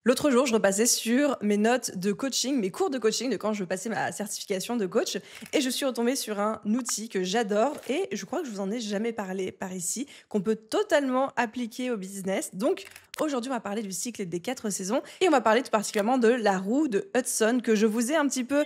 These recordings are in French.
L'autre jour, je repassais sur mes notes de coaching, mes cours de coaching de quand je passais ma certification de coach et je suis retombée sur un outil que j'adore et je crois que je vous en ai jamais parlé par ici, qu'on peut totalement appliquer au business. Donc aujourd'hui, on va parler du cycle des 4 saisons et on va parler tout particulièrement de la roue de Hudson que je vous ai un petit peu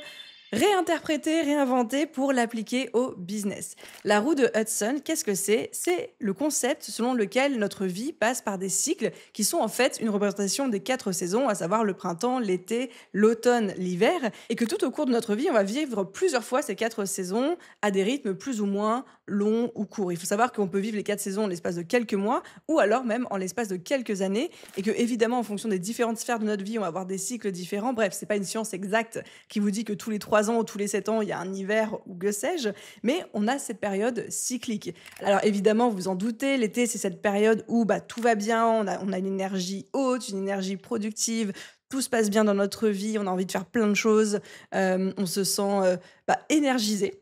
réinterprété, réinventé pour l'appliquer au business. La roue de Hudson, qu'est-ce que c'est? C'est le concept selon lequel notre vie passe par des cycles qui sont en fait une représentation des 4 saisons, à savoir le printemps, l'été, l'automne, l'hiver, et que tout au cours de notre vie, on va vivre plusieurs fois ces 4 saisons à des rythmes plus ou moins longs ou courts. Il faut savoir qu'on peut vivre les 4 saisons en l'espace de quelques mois ou alors même en l'espace de quelques années et que évidemment en fonction des différentes sphères de notre vie, on va avoir des cycles différents. Bref, c'est pas une science exacte qui vous dit que tous les 3 ans ou tous les 7 ans, il y a un hiver ou que sais-je, mais on a cette période cyclique. Alors évidemment, vous vous en doutez, l'été, c'est cette période où tout va bien, on a une énergie haute, une énergie productive, tout se passe bien dans notre vie, on a envie de faire plein de choses, on se sent énergisé.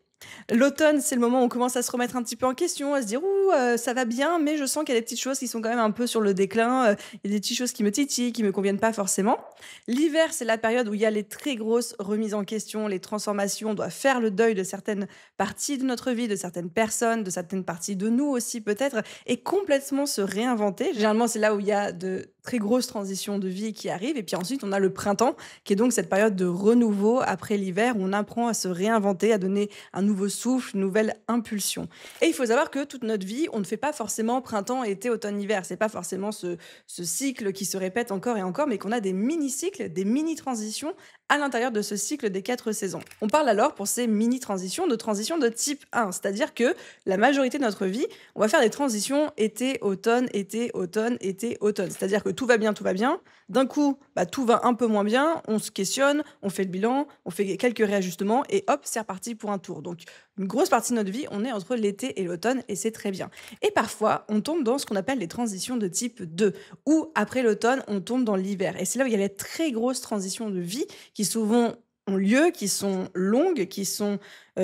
L'automne, c'est le moment où on commence à se remettre un petit peu en question, à se dire: «Ouh, ça va bien, mais je sens qu'il y a des petites choses qui sont quand même un peu sur le déclin, il y a des petites choses qui me titillent, qui me conviennent pas forcément». L'hiver, c'est la période où il y a les très grosses remises en question, les transformations, on doit faire le deuil de certaines parties de notre vie, de certaines personnes, de certaines parties de nous aussi peut-être et complètement se réinventer. Généralement, c'est là où il y a de très grosses transitions de vie qui arrivent et puis ensuite on a le printemps qui est donc cette période de renouveau après l'hiver où on apprend à se réinventer, à donner un nouveau souffle, une nouvelle impulsion. Et il faut savoir que toute notre vie, on ne fait pas forcément printemps, été, automne, hiver. C'est pas forcément ce cycle qui se répète encore et encore, mais qu'on a des mini-cycles, des mini-transitions à l'intérieur de ce cycle des 4 saisons. On parle alors pour ces mini-transitions de transitions de type 1, c'est-à-dire que la majorité de notre vie, on va faire des transitions été, automne, été, automne, été, automne. C'est-à-dire que tout va bien, tout va bien. D'un coup, tout va un peu moins bien, on se questionne, on fait le bilan, on fait quelques réajustements et hop, c'est reparti pour un tour. Donc, une grosse partie de notre vie, on est entre l'été et l'automne et c'est très bien. Et parfois, on tombe dans ce qu'on appelle les transitions de type 2, où après l'automne, on tombe dans l'hiver. Et c'est là où il y a les très grosses transitions de vie qui souvent ont lieu, qui sont longues, qui sont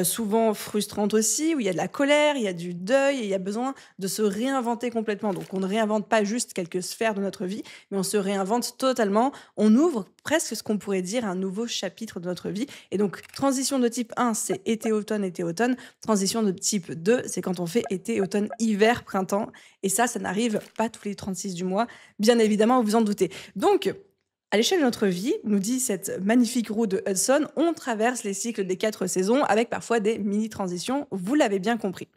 souvent frustrantes aussi, où il y a de la colère, il y a du deuil, et il y a besoin de se réinventer complètement. Donc on ne réinvente pas juste quelques sphères de notre vie, mais on se réinvente totalement. On ouvre presque ce qu'on pourrait dire un nouveau chapitre de notre vie. Et donc transition de type 1, c'est été-automne, été-automne. Transition de type 2, c'est quand on fait été, automne, hiver, printemps. Et ça n'arrive pas tous les 36 du mois, bien évidemment, vous vous en doutez. Donc, à l'échelle de notre vie, nous dit cette magnifique roue de Hudson, on traverse les cycles des 4 saisons avec parfois des mini-transitions, vous l'avez bien compris.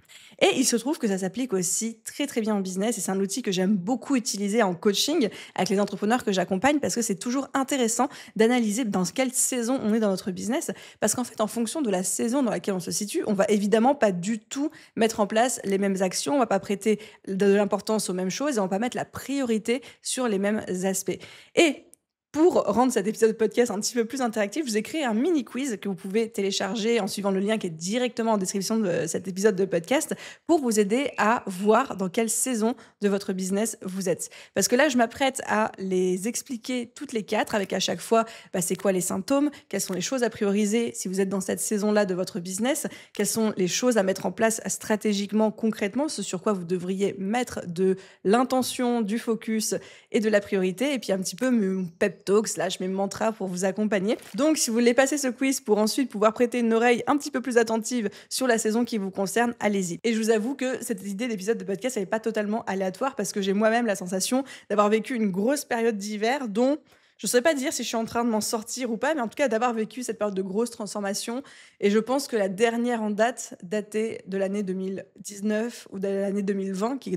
Et il se trouve que ça s'applique aussi très très bien en business et c'est un outil que j'aime beaucoup utiliser en coaching avec les entrepreneurs que j'accompagne parce que c'est toujours intéressant d'analyser dans quelle saison on est dans notre business parce qu'en fait en fonction de la saison dans laquelle on se situe, on va évidemment pas du tout mettre en place les mêmes actions, on va pas prêter de l'importance aux mêmes choses et on va pas mettre la priorité sur les mêmes aspects. Et pour rendre cet épisode de podcast un petit peu plus interactif, je vous ai créé un mini quiz que vous pouvez télécharger en suivant le lien qui est directement en description de cet épisode de podcast pour vous aider à voir dans quelle saison de votre business vous êtes. Parce que là, je m'apprête à les expliquer toutes les 4 avec à chaque fois c'est quoi les symptômes, quelles sont les choses à prioriser si vous êtes dans cette saison-là de votre business, quelles sont les choses à mettre en place stratégiquement, concrètement, ce sur quoi vous devriez mettre de l'intention, du focus et de la priorité et puis un petit peu mon pep talk / mes mantras pour vous accompagner. Donc, si vous voulez passer ce quiz pour ensuite pouvoir prêter une oreille un petit peu plus attentive sur la saison qui vous concerne, allez-y. Et je vous avoue que cette idée d'épisode de podcast, elle n'est pas totalement aléatoire parce que j'ai moi-même la sensation d'avoir vécu une grosse période d'hiver dont je ne saurais pas dire si je suis en train de m'en sortir ou pas, mais en tout cas d'avoir vécu cette période de grosse transformation. Et je pense que la dernière en date datait de l'année 2019 ou de l'année 2020, qui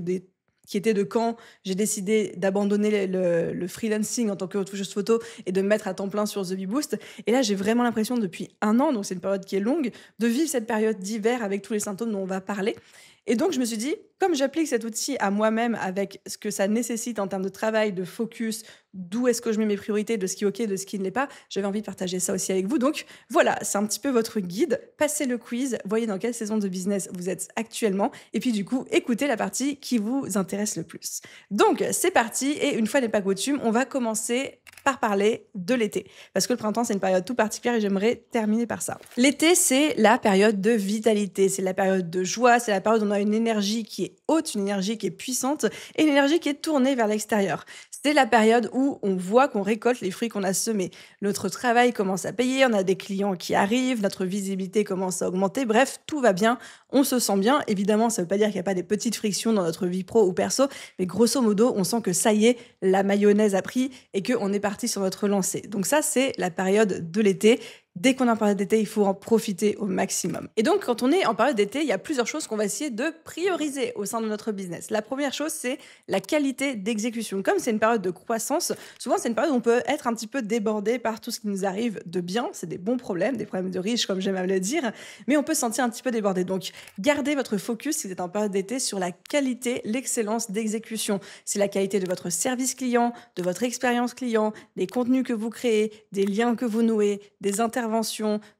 était de quand j'ai décidé d'abandonner le freelancing en tant que retoucheuse photo et de me mettre à temps plein sur The Bee Boost. Et là, j'ai vraiment l'impression depuis 1 an, donc c'est une période qui est longue, de vivre cette période d'hiver avec tous les symptômes dont on va parler. Et donc, je me suis dit, comme j'applique cet outil à moi-même avec ce que ça nécessite en termes de travail, de focus, d'où est-ce que je mets mes priorités, de ce qui est OK, de ce qui ne l'est pas, j'avais envie de partager ça aussi avec vous. Donc voilà, c'est un petit peu votre guide. Passez le quiz, voyez dans quelle saison de business vous êtes actuellement, et puis du coup, écoutez la partie qui vous intéresse le plus. Donc, c'est parti, et une fois n'est pas coutume, on va commencer par parler de l'été. Parce que le printemps, c'est une période tout particulière et j'aimerais terminer par ça. L'été, c'est la période de vitalité, c'est la période de joie, c'est la période où on a une énergie qui est haute, une énergie qui est puissante et une énergie qui est tournée vers l'extérieur. C'est la période où on voit qu'on récolte les fruits qu'on a semés. Notre travail commence à payer, on a des clients qui arrivent, notre visibilité commence à augmenter. Bref, tout va bien, on se sent bien. Évidemment, ça ne veut pas dire qu'il n'y a pas des petites frictions dans notre vie pro ou perso, mais grosso modo, on sent que ça y est, la mayonnaise a pris et qu'on est parti sur notre lancée. Donc ça, c'est la période de l'été. Dès qu'on est en période d'été, il faut en profiter au maximum. Et donc, quand on est en période d'été, il y a plusieurs choses qu'on va essayer de prioriser au sein de notre business. La première chose, c'est la qualité d'exécution. Comme c'est une période de croissance, souvent c'est une période où on peut être un petit peu débordé par tout ce qui nous arrive de bien. C'est des bons problèmes, des problèmes de riches, comme j'aime à le dire, mais on peut se sentir un petit peu débordé. Donc, gardez votre focus, si vous êtes en période d'été, sur la qualité, l'excellence d'exécution. C'est la qualité de votre service client, de votre expérience client, des contenus que vous créez, des liens que vous nouez, des interventions,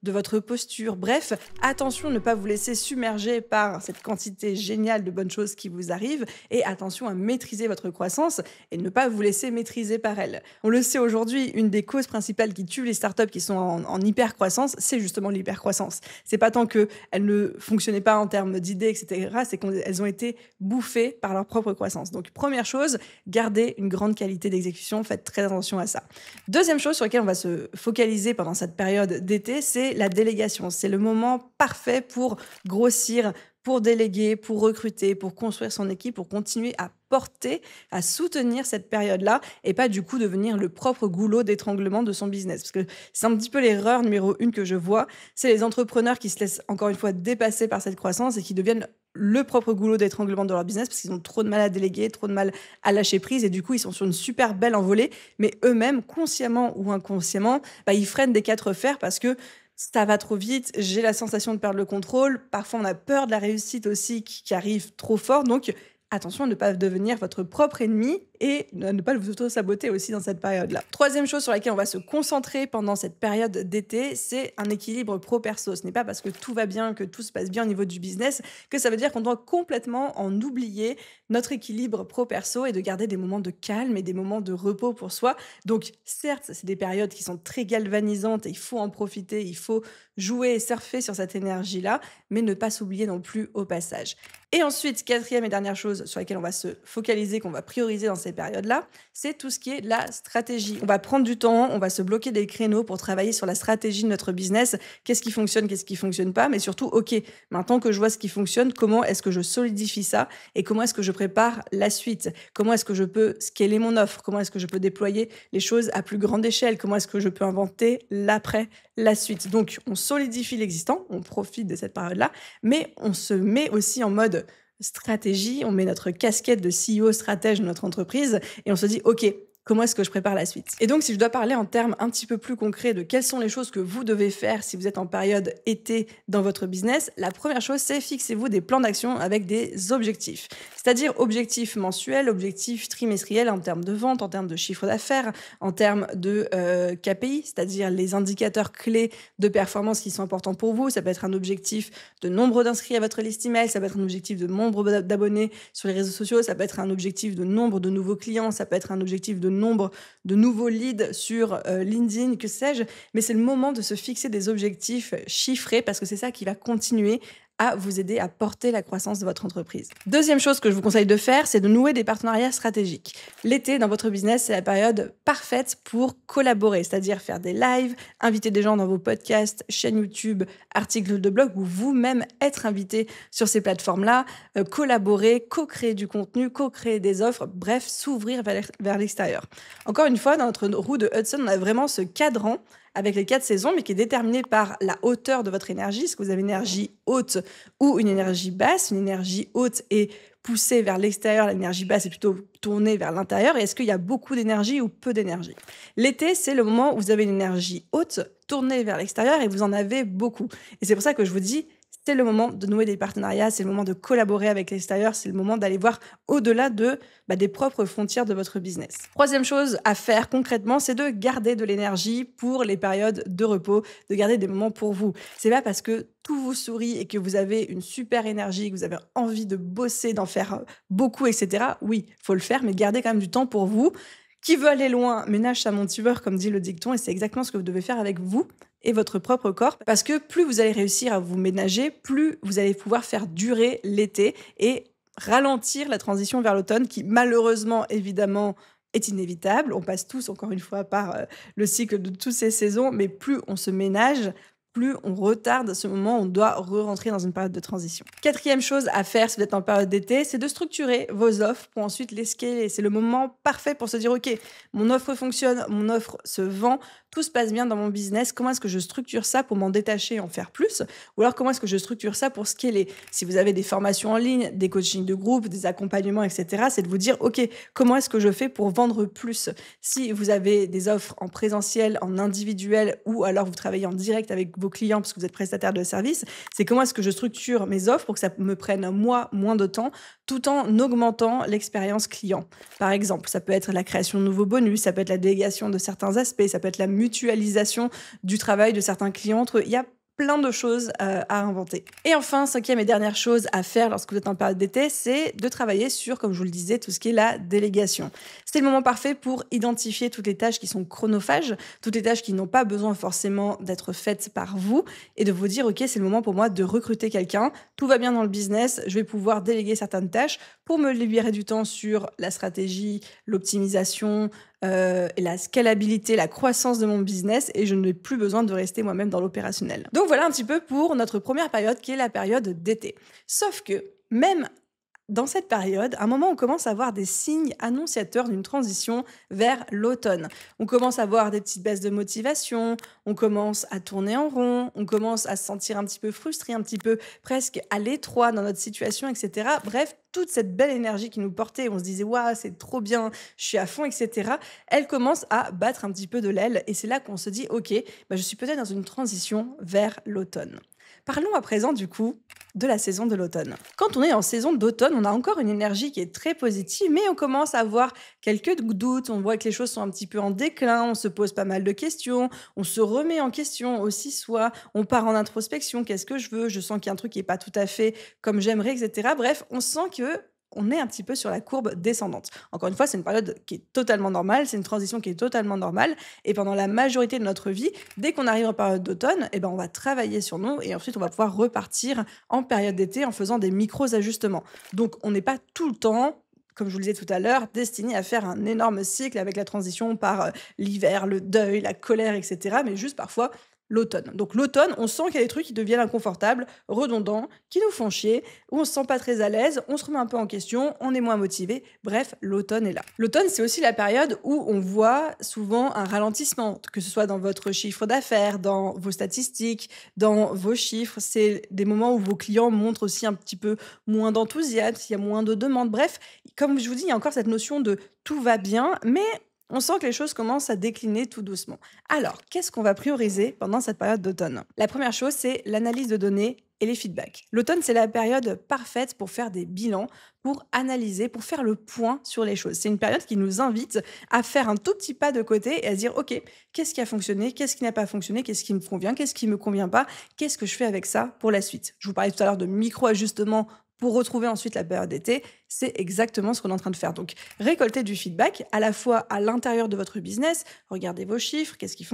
de votre posture. Bref, attention à ne pas vous laisser submerger par cette quantité géniale de bonnes choses qui vous arrivent et attention à maîtriser votre croissance et ne pas vous laisser maîtriser par elle. On le sait aujourd'hui, une des causes principales qui tuent les startups qui sont en hyper-croissance, c'est justement l'hyper-croissance. C'est pas tant qu'elles ne fonctionnaient pas en termes d'idées, etc., c'est qu'elles ont été bouffées par leur propre croissance. Donc, première chose, gardez une grande qualité d'exécution, faites très attention à ça. Deuxième chose sur laquelle on va se focaliser pendant cette période d'été, c'est la délégation. C'est le moment parfait pour grossir, pour déléguer, pour recruter, pour construire son équipe, pour continuer à porter, à soutenir cette période-là et pas du coup devenir le propre goulot d'étranglement de son business. Parce que c'est un petit peu l'erreur numéro 1 que je vois, c'est les entrepreneurs qui se laissent encore une fois dépasser par cette croissance et qui deviennent le propre goulot d'étranglement de leur business parce qu'ils ont trop de mal à déléguer, trop de mal à lâcher prise et du coup ils sont sur une super belle envolée, mais eux-mêmes, consciemment ou inconsciemment, ils freinent des 4 fers parce que ça va trop vite, j'ai la sensation de perdre le contrôle, parfois on a peur de la réussite aussi qui arrive trop fort, donc attention à ne pas devenir votre propre ennemi et ne pas vous auto-saboter aussi dans cette période-là. Troisième chose sur laquelle on va se concentrer pendant cette période d'été, c'est un équilibre pro-perso. Ce n'est pas parce que tout va bien, que tout se passe bien au niveau du business, que ça veut dire qu'on doit complètement en oublier notre équilibre pro-perso et de garder des moments de calme et des moments de repos pour soi. Donc certes, c'est des périodes qui sont très galvanisantes et il faut en profiter, il faut jouer et surfer sur cette énergie-là, mais ne pas s'oublier non plus au passage. Et ensuite, quatrième et dernière chose sur laquelle on va se focaliser, qu'on va prioriser dans ces périodes-là, c'est tout ce qui est la stratégie. On va prendre du temps, on va se bloquer des créneaux pour travailler sur la stratégie de notre business. Qu'est-ce qui fonctionne pas, mais surtout, ok, maintenant que je vois ce qui fonctionne, comment est-ce que je solidifie ça et comment est-ce que je prépare la suite? Comment est-ce que je peux scaler mon offre? Comment est-ce que je peux déployer les choses à plus grande échelle? Comment est-ce que je peux inventer l'après, la suite? Donc, on solidifie l'existant, on profite de cette période-là, mais on se met aussi en mode stratégie, on met notre casquette de CEO stratège de notre entreprise et on se dit, OK, comment est-ce que je prépare la suite? Et donc, si je dois parler en termes un petit peu plus concrets de quelles sont les choses que vous devez faire si vous êtes en période été dans votre business, la première chose, c'est fixez-vous des plans d'action avec des objectifs. C'est-à-dire objectifs mensuels, objectifs trimestriels en termes de vente, en termes de chiffre d'affaires, en termes de KPI, c'est-à-dire les indicateurs clés de performance qui sont importants pour vous. Ça peut être un objectif de nombre d'inscrits à votre liste email, ça peut être un objectif de nombre d'abonnés sur les réseaux sociaux, ça peut être un objectif de nombre de nouveaux clients, ça peut être un objectif de nombre de nouveaux leads sur LinkedIn, que sais-je. Mais c'est le moment de se fixer des objectifs chiffrés parce que c'est ça qui va continuer à vous aider à porter la croissance de votre entreprise. Deuxième chose que je vous conseille de faire, c'est de nouer des partenariats stratégiques. L'été, dans votre business, c'est la période parfaite pour collaborer, c'est-à-dire faire des lives, inviter des gens dans vos podcasts, chaînes YouTube, articles de blog ou vous-même être invité sur ces plateformes-là, collaborer, co-créer du contenu, co-créer des offres, bref, s'ouvrir vers l'extérieur. Encore une fois, dans notre roue de Hudson, on a vraiment ce cadran avec les 4 saisons, mais qui est déterminé par la hauteur de votre énergie. Est-ce que vous avez une énergie haute ou une énergie basse? Une énergie haute est poussée vers l'extérieur, l'énergie basse est plutôt tournée vers l'intérieur. Et est-ce qu'il y a beaucoup d'énergie ou peu d'énergie? L'été, c'est le moment où vous avez une énergie haute tournée vers l'extérieur et vous en avez beaucoup. Et c'est pour ça que je vous dis, c'est le moment de nouer des partenariats, c'est le moment de collaborer avec l'extérieur, c'est le moment d'aller voir au-delà des propres frontières de votre business. Troisième chose à faire concrètement, c'est de garder de l'énergie pour les périodes de repos, de garder des moments pour vous. C'est pas parce que tout vous sourit et que vous avez une super énergie, que vous avez envie de bosser, d'en faire beaucoup, etc. Oui, faut le faire, mais gardez quand même du temps pour vous. Qui veut aller loin, ménage sa monture, comme dit le dicton, et c'est exactement ce que vous devez faire avec vous et votre propre corps, parce que plus vous allez réussir à vous ménager, plus vous allez pouvoir faire durer l'été et ralentir la transition vers l'automne qui, malheureusement, évidemment, est inévitable. On passe tous, encore une fois, par le cycle de toutes ces saisons, mais plus on se ménage, plus on retarde ce moment où on doit re-rentrer dans une période de transition. Quatrième chose à faire si vous êtes en période d'été, c'est de structurer vos offres pour ensuite les scaler. C'est le moment parfait pour se dire, OK, mon offre fonctionne, mon offre se vend, tout se passe bien dans mon business. Comment est-ce que je structure ça pour m'en détacher et en faire plus? Ou alors, comment est-ce que je structure ça pour scaler? Si vous avez des formations en ligne, des coachings de groupe, des accompagnements, etc., c'est de vous dire, OK, comment est-ce que je fais pour vendre plus? Si vous avez des offres en présentiel, en individuel, ou alors vous travaillez en direct avec vos clients parce que vous êtes prestataire de service, c'est comment est-ce que je structure mes offres pour que ça me prenne moi moins de temps tout en augmentant l'expérience client. Par exemple, ça peut être la création de nouveaux bonus, ça peut être la délégation de certains aspects, ça peut être la mutualisation du travail de certains clients entre eux. Il y a plein de choses à inventer. Et enfin, cinquième et dernière chose à faire lorsque vous êtes en période d'été, c'est de travailler sur, comme je vous le disais, tout ce qui est la délégation. C'est le moment parfait pour identifier toutes les tâches qui sont chronophages, toutes les tâches qui n'ont pas besoin forcément d'être faites par vous et de vous dire, OK, c'est le moment pour moi de recruter quelqu'un. Tout va bien dans le business, je vais pouvoir déléguer certaines tâches pour me libérer du temps sur la stratégie, l'optimisation, et la scalabilité, la croissance de mon business et je n'ai plus besoin de rester moi-même dans l'opérationnel. Donc voilà un petit peu pour notre première période qui est la période d'été. Sauf que même dans cette période, à un moment, on commence à voir des signes annonciateurs d'une transition vers l'automne. On commence à voir des petites baisses de motivation, on commence à tourner en rond, on commence à se sentir un petit peu frustré, un petit peu presque à l'étroit dans notre situation, etc. Bref, toute cette belle énergie qui nous portait, on se disait « Waouh, c'est trop bien, je suis à fond, etc. » Elle commence à battre un petit peu de l'aile et c'est là qu'on se dit « Ok, je suis peut-être dans une transition vers l'automne. » Parlons à présent du coup de la saison de l'automne. Quand on est en saison d'automne, on a encore une énergie qui est très positive, mais on commence à avoir quelques doutes, on voit que les choses sont un petit peu en déclin, on se pose pas mal de questions, on se remet en question aussi soi, on part en introspection, qu'est-ce que je veux, je sens qu'il y a un truc qui est pas tout à fait comme j'aimerais, etc. Bref, on sent que on est un petit peu sur la courbe descendante. Encore une fois, c'est une période qui est totalement normale, c'est une transition qui est totalement normale. Et pendant la majorité de notre vie, dès qu'on arrive en période d'automne, on va travailler sur nous et ensuite on va pouvoir repartir en période d'été en faisant des micros-ajustements. Donc on n'est pas tout le temps, comme je vous le disais tout à l'heure, destiné à faire un énorme cycle avec la transition par l'hiver, le deuil, la colère, etc. Mais juste parfois l'automne. Donc l'automne, on sent qu'il y a des trucs qui deviennent inconfortables, redondants, qui nous font chier, où on se sent pas très à l'aise, on se remet un peu en question, on est moins motivé. Bref, l'automne est là. L'automne, c'est aussi la période où on voit souvent un ralentissement, que ce soit dans votre chiffre d'affaires, dans vos statistiques, dans vos chiffres. C'est des moments où vos clients montrent aussi un petit peu moins d'enthousiasme, il y a moins de demandes. Bref, comme je vous dis, il y a encore cette notion de tout va bien, mais on sent que les choses commencent à décliner tout doucement. Alors, qu'est-ce qu'on va prioriser pendant cette période d'automne? La première chose, c'est l'analyse de données et les feedbacks. L'automne, c'est la période parfaite pour faire des bilans, pour analyser, pour faire le point sur les choses. C'est une période qui nous invite à faire un tout petit pas de côté et à se dire, OK, qu'est-ce qui a fonctionné, qu'est-ce qui n'a pas fonctionné, qu'est-ce qui me convient, qu'est-ce qui me convient pas, qu'est-ce que je fais avec ça pour la suite? Je vous parlais tout à l'heure de micro-ajustements pour retrouver ensuite la période d'été, c'est exactement ce qu'on est en train de faire. Donc, récolter du feedback à la fois à l'intérieur de votre business, regardez vos chiffres, qu'est-ce qui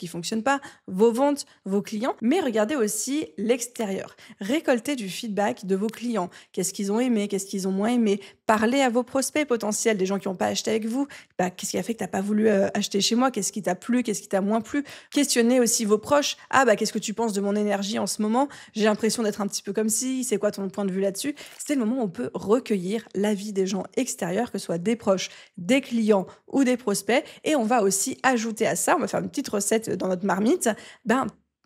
fonctionne pas, vos ventes, vos clients, mais regardez aussi l'extérieur. Récoltez du feedback de vos clients. Qu'est-ce qu'ils ont aimé, qu'est-ce qu'ils ont moins aimé. Parlez à vos prospects potentiels, des gens qui n'ont pas acheté avec vous. Qu'est-ce qui a fait que tu n'as pas voulu acheter chez moi? Qu'est-ce qui t'a plu? Qu'est-ce qui t'a moins plu? Questionnez aussi vos proches. Qu'est-ce que tu penses de mon énergie en ce moment? J'ai l'impression d'être un petit peu comme si. C'est quoi ton point de vue là-dessus? C'est le moment où on peut recueillir l'avis des gens extérieurs, que ce soit des proches, des clients ou des prospects. Et on va aussi ajouter à ça, on va faire une petite recette dans notre marmite,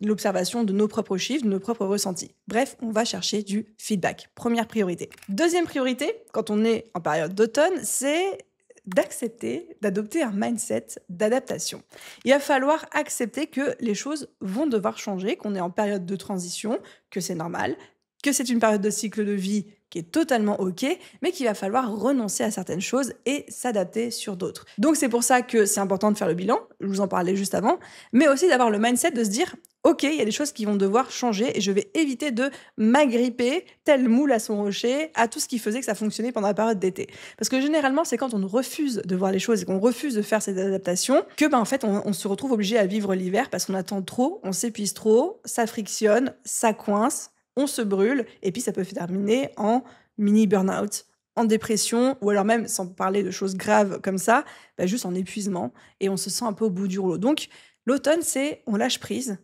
l'observation de nos propres chiffres, de nos propres ressentis. Bref, on va chercher du feedback. Première priorité. Deuxième priorité, quand on est en période d'automne, c'est d'accepter, d'adopter un mindset d'adaptation. Il va falloir accepter que les choses vont devoir changer, qu'on est en période de transition, que c'est normal, que c'est une période de cycle de vie qui est totalement OK, mais qu'il va falloir renoncer à certaines choses et s'adapter sur d'autres. Donc c'est pour ça que c'est important de faire le bilan, je vous en parlais juste avant, mais aussi d'avoir le mindset de se dire OK, il y a des choses qui vont devoir changer et je vais éviter de m'agripper tel moule à son rocher à tout ce qui faisait que ça fonctionnait pendant la période d'été. Parce que généralement, c'est quand on refuse de voir les choses et qu'on refuse de faire cette adaptation que en fait, on se retrouve obligé à vivre l'hiver parce qu'on attend trop, on s'épuise trop, ça frictionne, ça coince, on se brûle, et puis ça peut terminer en mini burn-out, en dépression, ou alors même, sans parler de choses graves comme ça, bah, juste en épuisement et on se sent un peu au bout du rouleau. Donc l'automne, c'est on lâche prise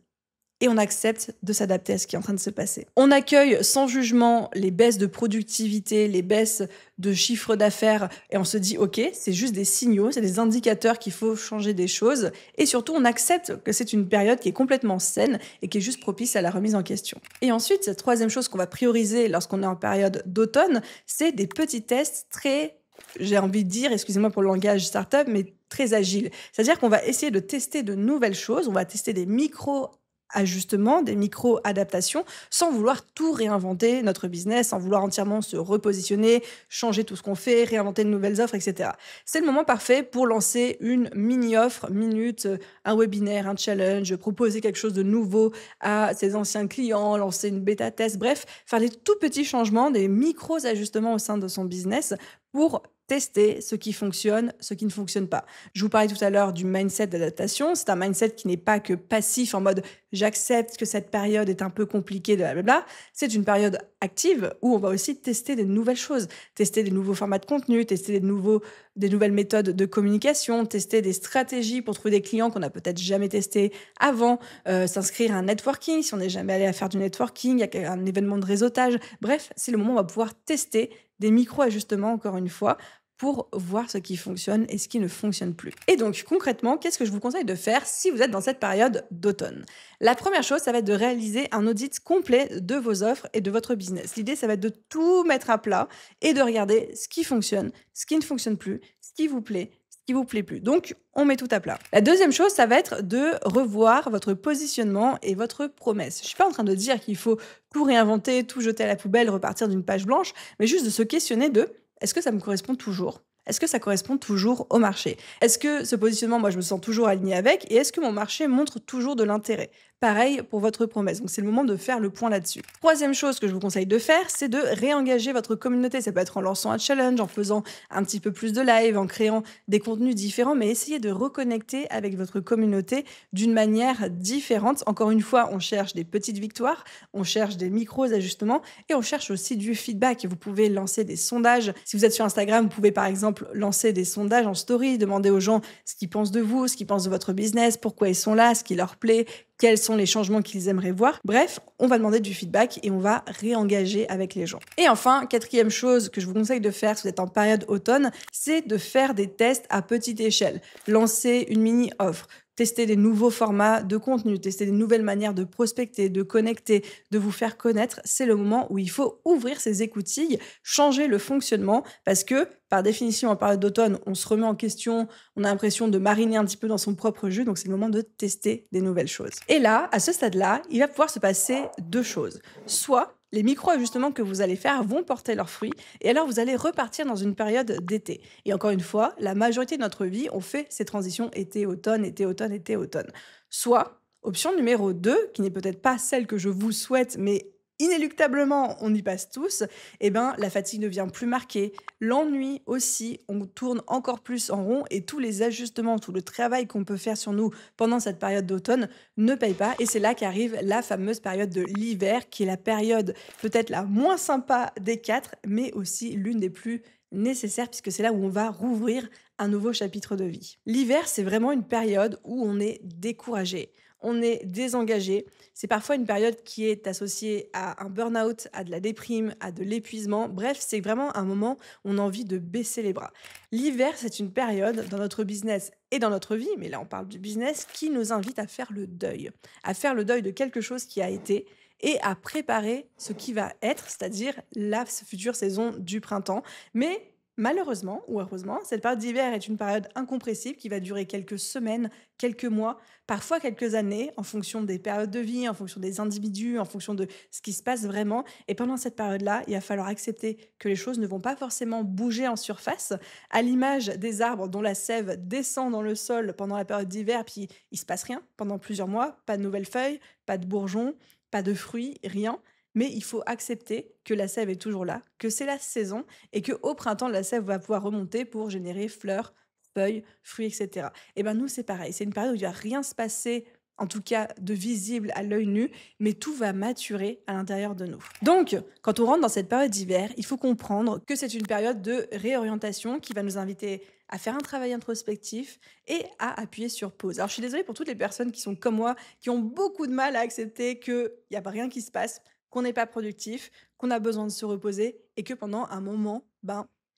et on accepte de s'adapter à ce qui est en train de se passer. On accueille sans jugement les baisses de productivité, les baisses de chiffre d'affaires et on se dit OK, c'est juste des signaux, c'est des indicateurs qu'il faut changer des choses et surtout on accepte que c'est une période qui est complètement saine et qui est juste propice à la remise en question. Et ensuite, cette troisième chose qu'on va prioriser lorsqu'on est en période d'automne, c'est des petits tests très, j'ai envie de dire, excusez-moi pour le langage startup, mais très agile. C'est-à-dire qu'on va essayer de tester de nouvelles choses, on va tester des micro-ajustements, des micro-adaptations, sans vouloir tout réinventer notre business, sans vouloir entièrement se repositionner, changer tout ce qu'on fait, réinventer de nouvelles offres, etc. C'est le moment parfait pour lancer une mini-offre, minute, un webinaire, un challenge, proposer quelque chose de nouveau à ses anciens clients, lancer une bêta test, bref, faire des tout petits changements, des micros-ajustements au sein de son business pour tester ce qui fonctionne, ce qui ne fonctionne pas. Je vous parlais tout à l'heure du mindset d'adaptation. C'est un mindset qui n'est pas que passif en mode j'accepte que cette période est un peu compliquée, blablabla. C'est une période active où on va aussi tester des nouvelles choses, tester des nouveaux formats de contenu, tester des nouvelles méthodes de communication, tester des stratégies pour trouver des clients qu'on n'a peut-être jamais testés avant, s'inscrire à un networking si on n'est jamais allé à faire du networking, à un événement de réseautage. Bref, c'est le moment où on va pouvoir tester des micro-ajustements, encore une fois, pour voir ce qui fonctionne et ce qui ne fonctionne plus. Et donc, concrètement, qu'est-ce que je vous conseille de faire si vous êtes dans cette période d'automne? La première chose, ça va être de réaliser un audit complet de vos offres et de votre business. L'idée, ça va être de tout mettre à plat et de regarder ce qui fonctionne, ce qui ne fonctionne plus, ce qui vous plaît, ce qui vous plaît plus. Donc, on met tout à plat. La deuxième chose, ça va être de revoir votre positionnement et votre promesse. Je suis pas en train de dire qu'il faut tout réinventer, tout jeter à la poubelle, repartir d'une page blanche, mais juste de se questionner de est-ce que ça me correspond toujours? Est-ce que ça correspond toujours au marché? Est-ce que ce positionnement, moi, je me sens toujours aligné avec? Et est-ce que mon marché montre toujours de l'intérêt? Pareil pour votre promesse. Donc, c'est le moment de faire le point là-dessus. Troisième chose que je vous conseille de faire, c'est de réengager votre communauté. Ça peut être en lançant un challenge, en faisant un petit peu plus de live, en créant des contenus différents, mais essayez de reconnecter avec votre communauté d'une manière différente. Encore une fois, on cherche des petites victoires, on cherche des micros ajustements et on cherche aussi du feedback. Vous pouvez lancer des sondages. Si vous êtes sur Instagram, vous pouvez par exemple lancer des sondages en story, demander aux gens ce qu'ils pensent de vous, ce qu'ils pensent de votre business, pourquoi ils sont là, ce qui leur plaît, quels sont les changements qu'ils aimeraient voir. Bref, on va demander du feedback et on va réengager avec les gens. Et enfin, quatrième chose que je vous conseille de faire si vous êtes en période automne, c'est de faire des tests à petite échelle. Lancer une mini-offre, tester des nouveaux formats de contenu, tester des nouvelles manières de prospecter, de connecter, de vous faire connaître. C'est le moment où il faut ouvrir ses écoutilles, changer le fonctionnement parce que, par définition, en période d'automne, on se remet en question, on a l'impression de mariner un petit peu dans son propre jus, donc c'est le moment de tester des nouvelles choses. Et là, à ce stade-là, il va pouvoir se passer deux choses. Soit les micro-ajustements que vous allez faire vont porter leurs fruits et alors vous allez repartir dans une période d'été. Et encore une fois, la majorité de notre vie, on fait ces transitions été-automne, été-automne, été-automne. Soit, option numéro 2, qui n'est peut-être pas celle que je vous souhaite, mais inéluctablement, on y passe tous, eh ben, la fatigue devient plus marquée, l'ennui aussi, on tourne encore plus en rond et tous les ajustements, tout le travail qu'on peut faire sur nous pendant cette période d'automne ne paye pas. Et c'est là qu'arrive la fameuse période de l'hiver, qui est la période peut-être la moins sympa des quatre, mais aussi l'une des plus nécessaires, puisque c'est là où on va rouvrir un nouveau chapitre de vie. L'hiver, c'est vraiment une période où on est découragé, on est désengagé. C'est parfois une période qui est associée à un burn-out, à de la déprime, à de l'épuisement. Bref, c'est vraiment un moment où on a envie de baisser les bras. L'hiver, c'est une période dans notre business et dans notre vie, mais là on parle du business, qui nous invite à faire le deuil. À faire le deuil de quelque chose qui a été et à préparer ce qui va être, c'est-à-dire la future saison du printemps. Mais malheureusement ou heureusement, cette période d'hiver est une période incompressible qui va durer quelques semaines, quelques mois, parfois quelques années, en fonction des périodes de vie, en fonction des individus, en fonction de ce qui se passe vraiment. Et pendant cette période-là, il va falloir accepter que les choses ne vont pas forcément bouger en surface, à l'image des arbres dont la sève descend dans le sol pendant la période d'hiver, puis il se passe rien pendant plusieurs mois, pas de nouvelles feuilles, pas de bourgeons, pas de fruits, rien. Mais il faut accepter que la sève est toujours là, que c'est la saison et qu'au printemps, la sève va pouvoir remonter pour générer fleurs, feuilles, fruits, etc. Et ben nous, c'est pareil. C'est une période où il ne va rien se passer en tout cas de visible à l'œil nu, mais tout va maturer à l'intérieur de nous. Donc, quand on rentre dans cette période d'hiver, il faut comprendre que c'est une période de réorientation qui va nous inviter à faire un travail introspectif et à appuyer sur pause. Alors, je suis désolée pour toutes les personnes qui sont comme moi, qui ont beaucoup de mal à accepter qu'il n'y a rien qui se passe, qu'on n'est pas productif, qu'on a besoin de se reposer et que pendant un moment,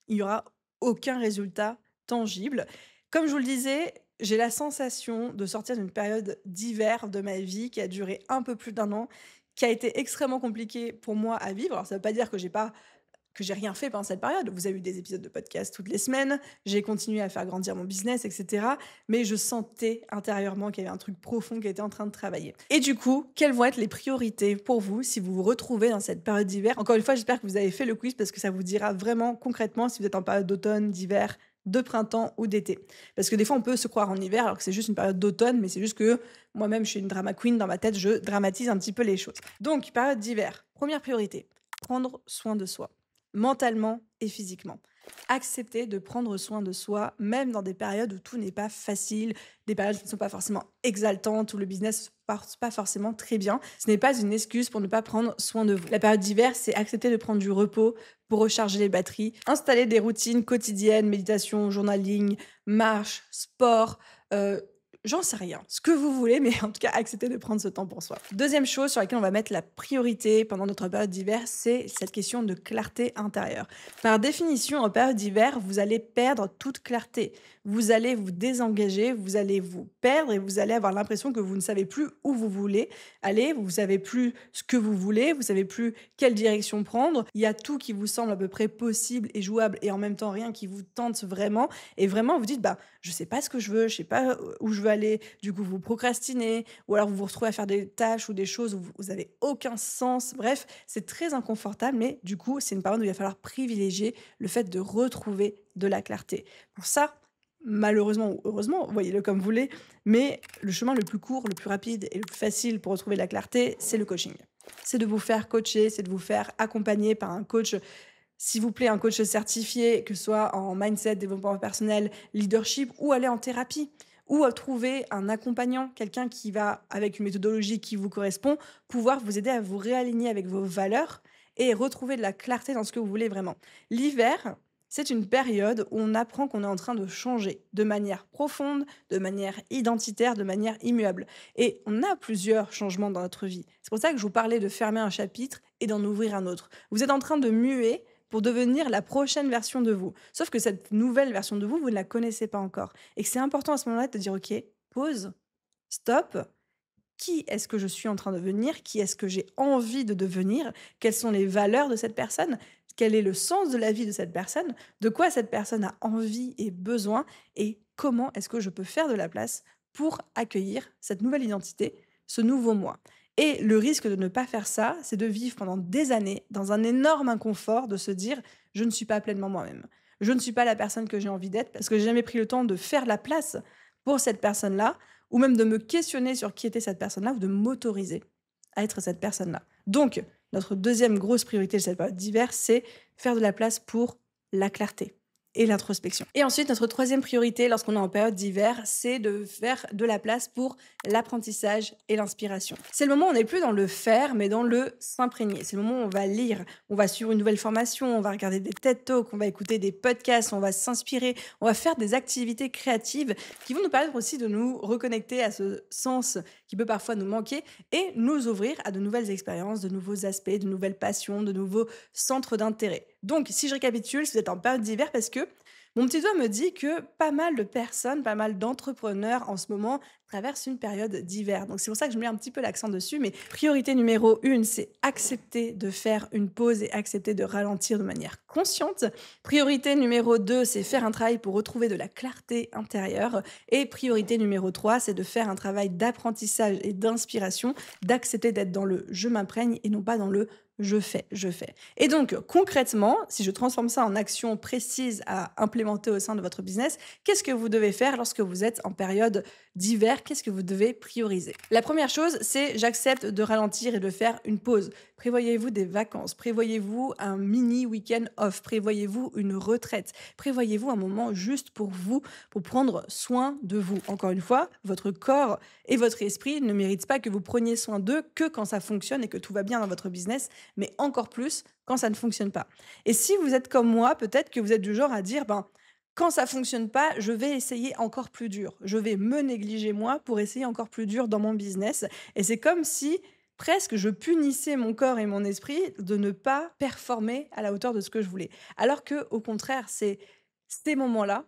il n'y aura aucun résultat tangible. Comme je vous le disais, j'ai la sensation de sortir d'une période d'hiver de ma vie qui a duré un peu plus d'1 an, qui a été extrêmement compliquée pour moi à vivre. Alors ça ne veut pas dire que j'ai rien fait pendant cette période. Vous avez eu des épisodes de podcast toutes les semaines, j'ai continué à faire grandir mon business, etc. Mais je sentais intérieurement qu'il y avait un truc profond qui était en train de travailler. Et du coup, quelles vont être les priorités pour vous si vous vous retrouvez dans cette période d'hiver? Encore une fois, j'espère que vous avez fait le quiz parce que ça vous dira vraiment concrètement si vous êtes en période d'automne, d'hiver, de printemps ou d'été. Parce que des fois, on peut se croire en hiver alors que c'est juste une période d'automne, mais c'est juste que moi-même, je suis une drama queen dans ma tête, je dramatise un petit peu les choses. Donc, période d'hiver, première priorité, prendre soin de soi, mentalement et physiquement. Accepter de prendre soin de soi, même dans des périodes où tout n'est pas facile, des périodes qui ne sont pas forcément exaltantes, où le business ne se passe pas forcément très bien. Ce n'est pas une excuse pour ne pas prendre soin de vous. La période d'hiver, c'est accepter de prendre du repos pour recharger les batteries, installer des routines quotidiennes, méditation, journaling, marche, sport, j'en sais rien, ce que vous voulez, mais en tout cas, acceptez de prendre ce temps pour soi. Deuxième chose sur laquelle on va mettre la priorité pendant notre période d'hiver, c'est cette question de clarté intérieure. Par définition, en période d'hiver, vous allez perdre toute clarté. Vous allez vous désengager, vous allez vous perdre et vous allez avoir l'impression que vous ne savez plus où vous voulez aller, vous ne savez plus ce que vous voulez, vous ne savez plus quelle direction prendre. Il y a tout qui vous semble à peu près possible et jouable et en même temps rien qui vous tente vraiment. Et vraiment, vous dites, je ne sais pas ce que je veux, je ne sais pas où je veux aller. Du coup, vous procrastinez ou alors vous vous retrouvez à faire des tâches ou des choses où vous n'avez aucun sens. Bref, c'est très inconfortable, mais du coup, c'est une période où il va falloir privilégier le fait de retrouver de la clarté. Pour ça, malheureusement ou heureusement, voyez-le comme vous voulez, mais le chemin le plus court, le plus rapide et le plus facile pour retrouver de la clarté, c'est le coaching. C'est de vous faire coacher, c'est de vous faire accompagner par un coach, s'il vous plaît, un coach certifié, que ce soit en mindset, développement personnel, leadership ou aller en thérapie. Ou trouver un accompagnant, quelqu'un qui va, avec une méthodologie qui vous correspond, pouvoir vous aider à vous réaligner avec vos valeurs et retrouver de la clarté dans ce que vous voulez vraiment. L'hiver, c'est une période où on apprend qu'on est en train de changer de manière profonde, de manière identitaire, de manière immuable. Et on a plusieurs changements dans notre vie. C'est pour ça que je vous parlais de fermer un chapitre et d'en ouvrir un autre. Vous êtes en train de muer pour devenir la prochaine version de vous. Sauf que cette nouvelle version de vous, vous ne la connaissez pas encore. Et que c'est important à ce moment-là de dire, OK, pause, stop, qui est-ce que je suis en train de devenir? Qui est-ce que j'ai envie de devenir? Quelles sont les valeurs de cette personne? Quel est le sens de la vie de cette personne? De quoi cette personne a envie et besoin? Et comment est-ce que je peux faire de la place pour accueillir cette nouvelle identité, ce nouveau moi? Et le risque de ne pas faire ça, c'est de vivre pendant des années dans un énorme inconfort, de se dire je ne suis pas pleinement moi-même. Je ne suis pas la personne que j'ai envie d'être parce que j'ai jamais pris le temps de faire la place pour cette personne-là ou même de me questionner sur qui était cette personne-là ou de m'autoriser à être cette personne-là. Donc, notre deuxième grosse priorité de cette période d'hiver, c'est faire de la place pour la clarté et l'introspection. Et ensuite, notre troisième priorité lorsqu'on est en période d'hiver, c'est de faire de la place pour l'apprentissage et l'inspiration. C'est le moment où on n'est plus dans le faire, mais dans le s'imprégner. C'est le moment où on va lire, on va suivre une nouvelle formation, on va regarder des TED Talks, on va écouter des podcasts, on va s'inspirer, on va faire des activités créatives qui vont nous permettre aussi de nous reconnecter à ce sens qui peut parfois nous manquer et nous ouvrir à de nouvelles expériences, de nouveaux aspects, de nouvelles passions, de nouveaux centres d'intérêt. Donc, si je récapitule, si vous êtes en période d'hiver, parce que mon petit doigt me dit que pas mal de personnes, pas mal d'entrepreneurs en ce moment traversent une période d'hiver. Donc c'est pour ça que je mets un petit peu l'accent dessus. Mais priorité numéro 1, c'est accepter de faire une pause et accepter de ralentir de manière consciente. Priorité numéro 2, c'est faire un travail pour retrouver de la clarté intérieure. Et priorité numéro 3, c'est de faire un travail d'apprentissage et d'inspiration, d'accepter d'être dans le « je m'imprègne » et non pas dans le je fais, je fais. Et donc, concrètement, si je transforme ça en action précise à implémenter au sein de votre business, qu'est-ce que vous devez faire lorsque vous êtes en période d'hiver? Qu'est-ce que vous devez prioriser? La première chose, c'est j'accepte de ralentir et de faire une pause. Prévoyez-vous des vacances, prévoyez-vous un mini week-end off, prévoyez-vous une retraite, prévoyez-vous un moment juste pour vous, pour prendre soin de vous. Encore une fois, votre corps et votre esprit ne méritent pas que vous preniez soin d'eux que quand ça fonctionne et que tout va bien dans votre business, mais encore plus quand ça ne fonctionne pas. Et si vous êtes comme moi, peut-être que vous êtes du genre à dire, ben, quand ça fonctionne pas, je vais essayer encore plus dur. Je vais me négliger moi pour essayer encore plus dur dans mon business. Et c'est comme si presque je punissais mon corps et mon esprit de ne pas performer à la hauteur de ce que je voulais. Alors que, au contraire, c'est ces moments-là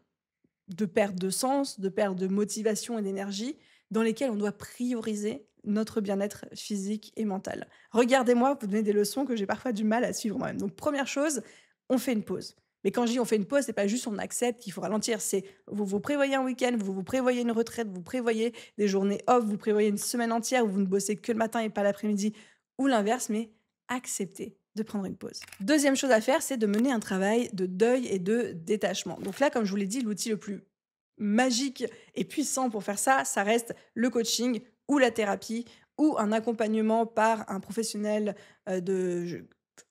de perte de sens, de perte de motivation et d'énergie, dans lesquels on doit prioriser notre bien-être physique et mental. Regardez-moi, vous donnez des leçons que j'ai parfois du mal à suivre moi-même. Donc première chose, on fait une pause. Mais quand je dis on fait une pause, c'est pas juste on accepte qu'il faut ralentir, c'est vous vous prévoyez un week-end, vous vous prévoyez une retraite, vous prévoyez des journées off, vous prévoyez une semaine entière où vous ne bossez que le matin et pas l'après-midi, ou l'inverse, mais acceptez de prendre une pause. Deuxième chose à faire, c'est de mener un travail de deuil et de détachement. Donc là, comme je vous l'ai dit, l'outil le plus magique et puissant pour faire ça, ça reste le coaching ou la thérapie ou un accompagnement par un professionnel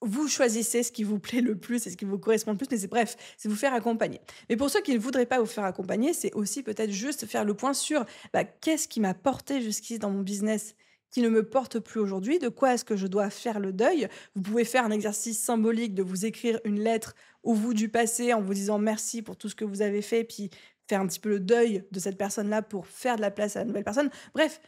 vous choisissez ce qui vous plaît le plus et ce qui vous correspond le plus, mais c'est bref, c'est vous faire accompagner. Mais pour ceux qui ne voudraient pas vous faire accompagner, c'est aussi peut-être juste faire le point sur qu'est-ce qui m'a porté jusqu'ici dans mon business qui ne me porte plus aujourd'hui, de quoi est-ce que je dois faire le deuil. Vous pouvez faire un exercice symbolique de vous écrire une lettre au vous du passé en vous disant merci pour tout ce que vous avez fait, puis faire un petit peu le deuil de cette personne-là pour faire de la place à la nouvelle personne. Bref,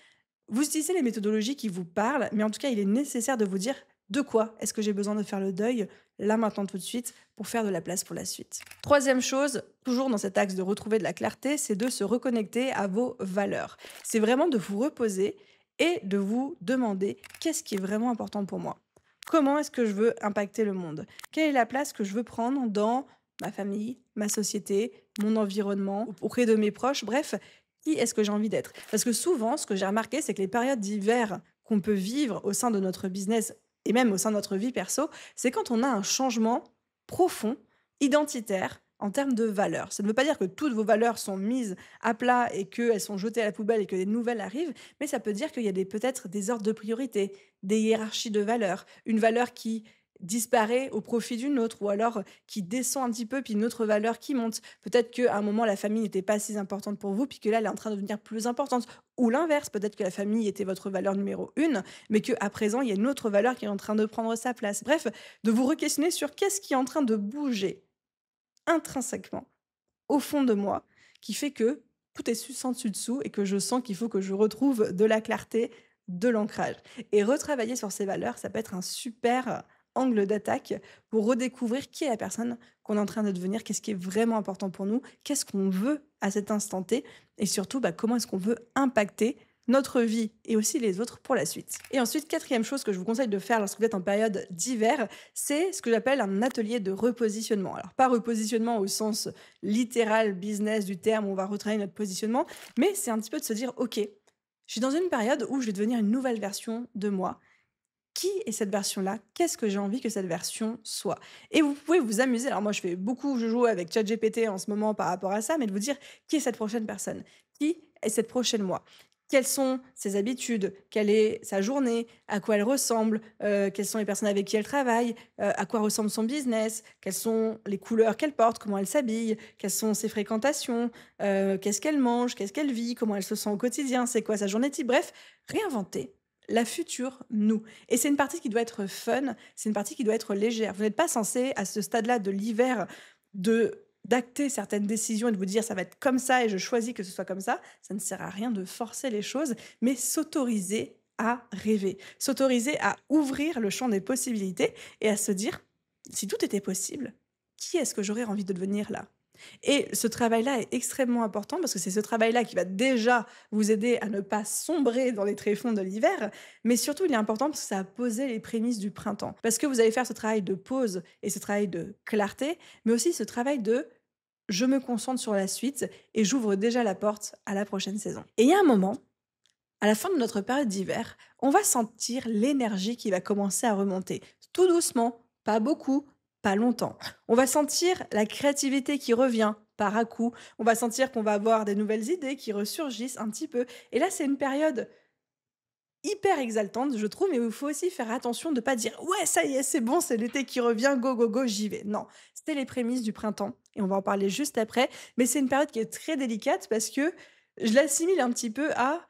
vous utilisez les méthodologies qui vous parlent, mais en tout cas, il est nécessaire de vous dire de quoi est-ce que j'ai besoin de faire le deuil, là, maintenant, tout de suite, pour faire de la place pour la suite. Troisième chose, toujours dans cet axe de retrouver de la clarté, c'est de se reconnecter à vos valeurs. C'est vraiment de vous reposer et de vous demander qu'est-ce qui est vraiment important pour moi. Comment est-ce que je veux impacter le monde? Quelle est la place que je veux prendre dans ma famille, ma société, mon environnement, auprès de mes proches, bref, qui est-ce que j'ai envie d'être? Parce que souvent, ce que j'ai remarqué, c'est que les périodes d'hiver qu'on peut vivre au sein de notre business et même au sein de notre vie perso, c'est quand on a un changement profond, identitaire, en termes de valeurs. Ça ne veut pas dire que toutes vos valeurs sont mises à plat et qu'elles sont jetées à la poubelle et que des nouvelles arrivent, mais ça peut dire qu'il y a peut-être des ordres de priorité, des hiérarchies de valeurs, une valeur qui disparaît au profit d'une autre ou alors qui descend un petit peu puis une autre valeur qui monte. Peut-être qu'à un moment la famille n'était pas si importante pour vous puis que là elle est en train de devenir plus importante. Ou l'inverse, peut-être que la famille était votre valeur numéro une mais qu'à présent il y a une autre valeur qui est en train de prendre sa place. Bref, de vous re-questionner sur qu'est-ce qui est en train de bouger intrinsèquement au fond de moi qui fait que tout est sans dessus-dessous et que je sens qu'il faut que je retrouve de la clarté, de l'ancrage. Et retravailler sur ces valeurs, ça peut être un super angle d'attaque pour redécouvrir qui est la personne qu'on est en train de devenir, qu'est-ce qui est vraiment important pour nous, qu'est-ce qu'on veut à cet instant T et surtout comment est-ce qu'on veut impacter notre vie et aussi les autres pour la suite. Et ensuite, quatrième chose que je vous conseille de faire lorsque vous êtes en période d'hiver, c'est ce que j'appelle un atelier de repositionnement. Alors, pas repositionnement au sens littéral business du terme, où on va retravailler notre positionnement, mais c'est un petit peu de se dire, OK, je suis dans une période où je vais devenir une nouvelle version de moi. Qui est cette version-là? Qu'est-ce que j'ai envie que cette version soit? Et vous pouvez vous amuser. Alors moi, je joue avec ChatGPT en ce moment par rapport à ça, mais de vous dire qui est cette prochaine personne? Qui est cette prochaine moi? Quelles sont ses habitudes? Quelle est sa journée? À quoi elle ressemble? Quelles sont les personnes avec qui elle travaille? À quoi ressemble son business? Quelles sont les couleurs qu'elle porte? Comment elle s'habille? Quelles sont ses fréquentations? Qu'est-ce qu'elle mange? Qu'est-ce qu'elle vit? Comment elle se sent au quotidien? C'est quoi sa journée type? Bref, réinventer la future nous. Et c'est une partie qui doit être fun, c'est une partie qui doit être légère. Vous n'êtes pas censé, à ce stade-là de l'hiver, d'acter certaines décisions et de vous dire ça va être comme ça et je choisis que ce soit comme ça. Ça ne sert à rien de forcer les choses, mais s'autoriser à rêver, s'autoriser à ouvrir le champ des possibilités et à se dire si tout était possible, qui est-ce que j'aurais envie de devenir là? Et ce travail-là est extrêmement important parce que c'est ce travail-là qui va déjà vous aider à ne pas sombrer dans les tréfonds de l'hiver, mais surtout il est important parce que ça a posé les prémices du printemps. Parce que vous allez faire ce travail de pause et ce travail de clarté, mais aussi ce travail de je me concentre sur la suite et j'ouvre déjà la porte à la prochaine saison. Et il y a un moment, À la fin de notre période d'hiver, on va sentir l'énergie qui va commencer à remonter. Tout doucement, pas beaucoup, pas longtemps. On va sentir la créativité qui revient par à coup. On va sentir qu'on va avoir des nouvelles idées qui ressurgissent un petit peu. Et là, c'est une période hyper exaltante, je trouve, mais où il faut aussi faire attention de ne pas dire ouais, ça y est, c'est bon, c'est l'été qui revient, go, go, go, j'y vais. Non, c'était les prémices du printemps et on va en parler juste après. Mais c'est une période qui est très délicate parce que je l'assimile un petit peu à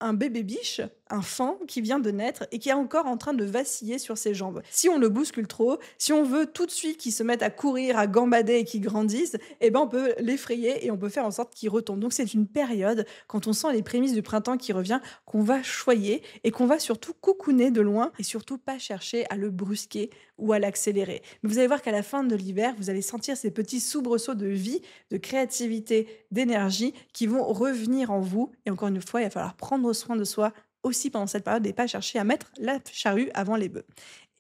un bébé biche, un fan qui vient de naître et qui est encore en train de vaciller sur ses jambes. Si on le bouscule trop, si on veut tout de suite qu'il se mette à courir, à gambader et qu'il grandisse, eh ben on peut l'effrayer et on peut faire en sorte qu'il retombe. Donc c'est une période, quand on sent les prémices du printemps qui revient, qu'on va choyer et qu'on va surtout coucouner de loin et surtout pas chercher à le brusquer ou à l'accélérer. Mais vous allez voir qu'à la fin de l'hiver, vous allez sentir ces petits soubresauts de vie, de créativité, d'énergie qui vont revenir en vous. Et encore une fois, il va falloir prendre soin de soi aussi pendant cette période et pas chercher à mettre la charrue avant les bœufs.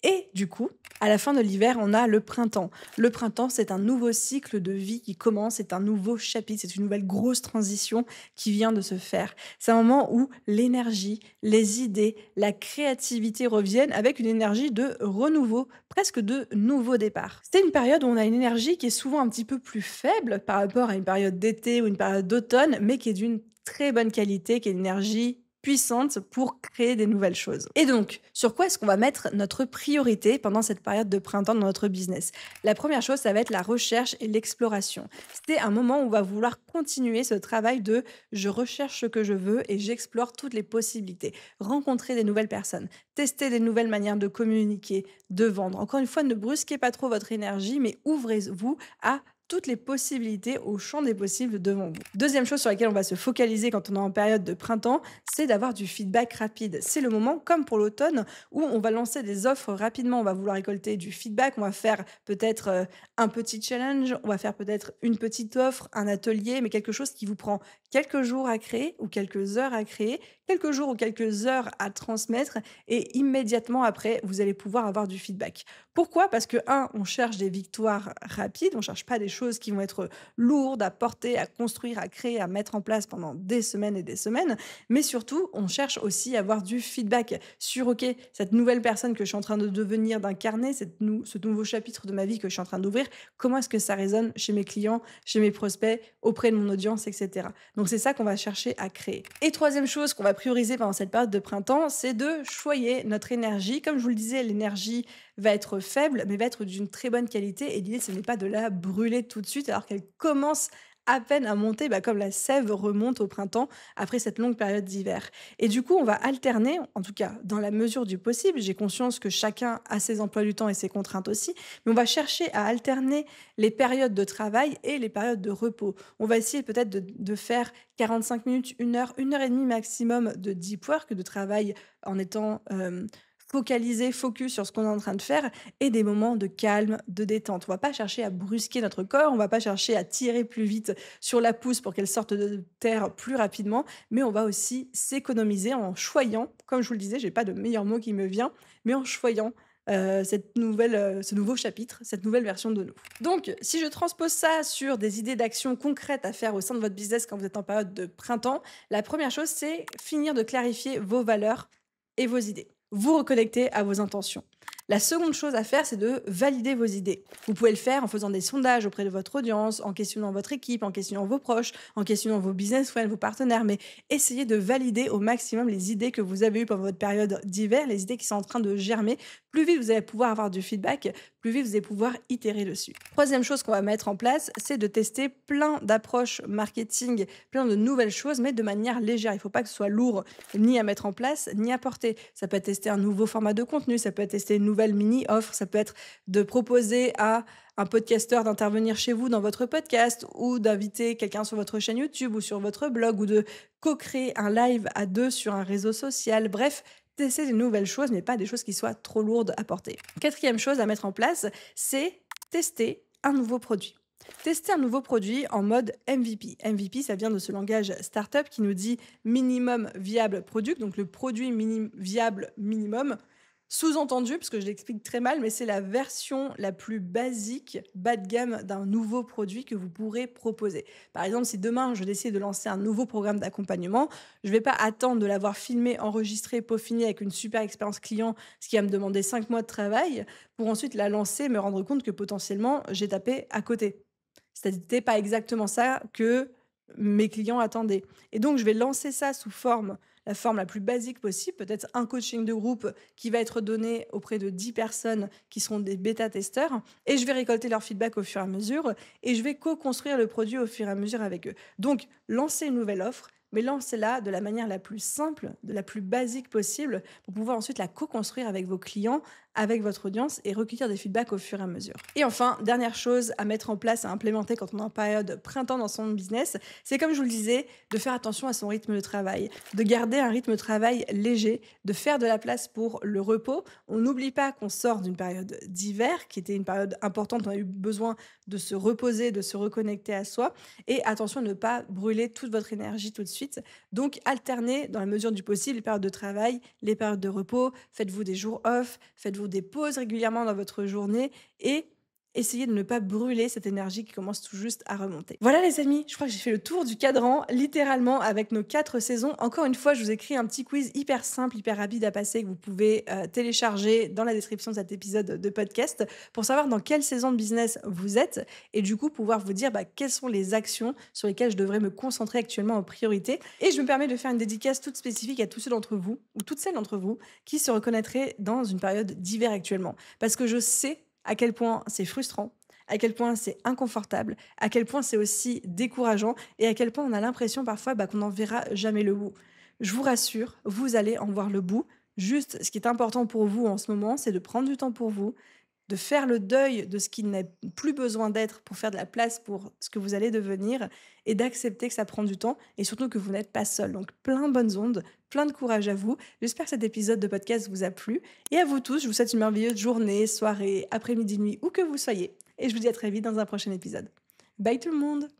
Et du coup, à la fin de l'hiver, on a le printemps. Le printemps, c'est un nouveau cycle de vie qui commence, c'est un nouveau chapitre, c'est une nouvelle grosse transition qui vient de se faire. C'est un moment où l'énergie, les idées, la créativité reviennent avec une énergie de renouveau, presque de nouveau départ. C'est une période où on a une énergie qui est souvent un petit peu plus faible par rapport à une période d'été ou une période d'automne, mais qui est d'une très bonne qualité, qui est une énergie puissante pour créer des nouvelles choses. Et donc, sur quoi est-ce qu'on va mettre notre priorité pendant cette période de printemps dans notre business? La première chose, ça va être la recherche et l'exploration. C'est un moment où on va vouloir continuer ce travail de je recherche ce que je veux et j'explore toutes les possibilités. Rencontrer des nouvelles personnes, tester des nouvelles manières de communiquer, de vendre. Encore une fois, ne brusquez pas trop votre énergie, mais ouvrez-vous à toutes les possibilités au champ des possibles devant vous. Deuxième chose sur laquelle on va se focaliser quand on est en période de printemps, c'est d'avoir du feedback rapide. C'est le moment, comme pour l'automne, où on va lancer des offres rapidement, on va vouloir récolter du feedback, on va faire peut-être un petit challenge, on va faire peut-être une petite offre, un atelier, mais quelque chose qui vous prend quelques jours à créer ou quelques heures à créer, quelques jours ou quelques heures à transmettre et immédiatement après, vous allez pouvoir avoir du feedback. Pourquoi? Parce que, un, on cherche des victoires rapides, on cherche pas des choses qui vont être lourdes à porter, à construire, à créer, à mettre en place pendant des semaines et des semaines. Mais surtout, on cherche aussi à avoir du feedback sur, OK, cette nouvelle personne que je suis en train de devenir, d'incarner, ce nouveau chapitre de ma vie que je suis en train d'ouvrir, comment est-ce que ça résonne chez mes clients, chez mes prospects, auprès de mon audience, etc. Donc c'est ça qu'on va chercher à créer. Et troisième chose qu'on va prioriser pendant cette période de printemps, c'est de choyer notre énergie. Comme je vous le disais, l'énergie va être faible, mais va être d'une très bonne qualité. Et l'idée, ce n'est pas de la brûler tout de suite alors qu'elle commence à peine à monter, comme la sève remonte au printemps après cette longue période d'hiver. Et du coup, on va alterner, en tout cas dans la mesure du possible. J'ai conscience que chacun a ses emplois du temps et ses contraintes aussi, mais on va chercher à alterner les périodes de travail et les périodes de repos. On va essayer peut-être de faire 45 minutes, une heure et demie maximum de deep work, de travail en étant focalisé, focus sur ce qu'on est en train de faire et des moments de calme, de détente. On va pas chercher à brusquer notre corps, on va pas chercher à tirer plus vite sur la pousse pour qu'elle sorte de terre plus rapidement, mais on va aussi s'économiser en choyant, comme je vous le disais, j'ai pas de meilleur mot qui me vient, mais en choyant ce nouveau chapitre, cette nouvelle version de nous. Donc, si je transpose ça sur des idées d'action concrètes à faire au sein de votre business quand vous êtes en période de printemps, la première chose, c'est finir de clarifier vos valeurs et vos idées. Vous reconnecter à vos intentions. La seconde chose à faire, c'est de valider vos idées. Vous pouvez le faire en faisant des sondages auprès de votre audience, en questionnant votre équipe, en questionnant vos proches, en questionnant vos business friends, vos partenaires, mais essayez de valider au maximum les idées que vous avez eues pendant votre période d'hiver, les idées qui sont en train de germer. Plus vite vous allez pouvoir avoir du feedback, plus vite vous allez pouvoir itérer dessus. Troisième chose qu'on va mettre en place, c'est de tester plein d'approches marketing, plein de nouvelles choses, mais de manière légère. Il ne faut pas que ce soit lourd ni à mettre en place, ni à porter. Ça peut être tester un nouveau format de contenu, ça peut être tester une nouvelle mini-offre, ça peut être de proposer à un podcasteur d'intervenir chez vous dans votre podcast ou d'inviter quelqu'un sur votre chaîne YouTube ou sur votre blog ou de co-créer un live à deux sur un réseau social. Bref, tester de nouvelles choses, mais pas des choses qui soient trop lourdes à porter. Quatrième chose à mettre en place, c'est tester un nouveau produit. Tester un nouveau produit en mode MVP. MVP, ça vient de ce langage startup qui nous dit minimum viable product, donc le produit viable minimum. Sous-entendu, parce que je l'explique très mal, mais c'est la version la plus basique, bas de gamme d'un nouveau produit que vous pourrez proposer. Par exemple, si demain je décide de lancer un nouveau programme d'accompagnement, je ne vais pas attendre de l'avoir filmé, enregistré, peaufiné avec une super expérience client, ce qui va me demander 5 mois de travail, pour ensuite la lancer et me rendre compte que potentiellement j'ai tapé à côté. C'était pas exactement ça que mes clients attendaient. Et donc, je vais lancer ça sous la forme la plus basique possible, peut-être un coaching de groupe qui va être donné auprès de 10 personnes qui seront des bêta-testeurs, et je vais récolter leur feedback au fur et à mesure, et je vais co-construire le produit au fur et à mesure avec eux. Donc, lancer une nouvelle offre, mais lancez-la de la manière la plus simple, de la plus basique possible, pour pouvoir ensuite la co-construire avec vos clients, avec votre audience et recueillir des feedbacks au fur et à mesure. Et enfin, dernière chose à mettre en place, à implémenter quand on est en période printemps dans son business, c'est comme je vous le disais, de faire attention à son rythme de travail, de garder un rythme de travail léger, de faire de la place pour le repos. On n'oublie pas qu'on sort d'une période d'hiver, qui était une période importante, on a eu besoin de se reposer, de se reconnecter à soi, et attention à ne pas brûler toute votre énergie tout de suite. Donc, alternez dans la mesure du possible les périodes de travail, les périodes de repos, faites-vous des jours off, faites-vous des pauses régulièrement dans votre journée et essayez de ne pas brûler cette énergie qui commence tout juste à remonter. Voilà les amis, je crois que j'ai fait le tour du cadran, littéralement, avec nos 4 saisons. Encore une fois, je vous ai créé un petit quiz hyper simple, hyper rapide à passer que vous pouvez télécharger dans la description de cet épisode de podcast pour savoir dans quelle saison de business vous êtes et du coup pouvoir vous dire quelles sont les actions sur lesquelles je devrais me concentrer actuellement en priorité. Et je me permets de faire une dédicace toute spécifique à tous ceux d'entre vous ou toutes celles d'entre vous qui se reconnaîtraient dans une période d'hiver actuellement. Parce que je sais à quel point c'est frustrant, à quel point c'est inconfortable, à quel point c'est aussi décourageant et à quel point on a l'impression parfois qu'on n'en verra jamais le bout. Je vous rassure, vous allez en voir le bout. Juste, ce qui est important pour vous en ce moment, c'est de prendre du temps pour vous, de faire le deuil de ce qui n'a plus besoin d'être pour faire de la place pour ce que vous allez devenir et d'accepter que ça prend du temps et surtout que vous n'êtes pas seul. Donc plein de bonnes ondes, plein de courage à vous. J'espère que cet épisode de podcast vous a plu et à vous tous, je vous souhaite une merveilleuse journée, soirée, après-midi, nuit, où que vous soyez. Et je vous dis à très vite dans un prochain épisode. Bye tout le monde!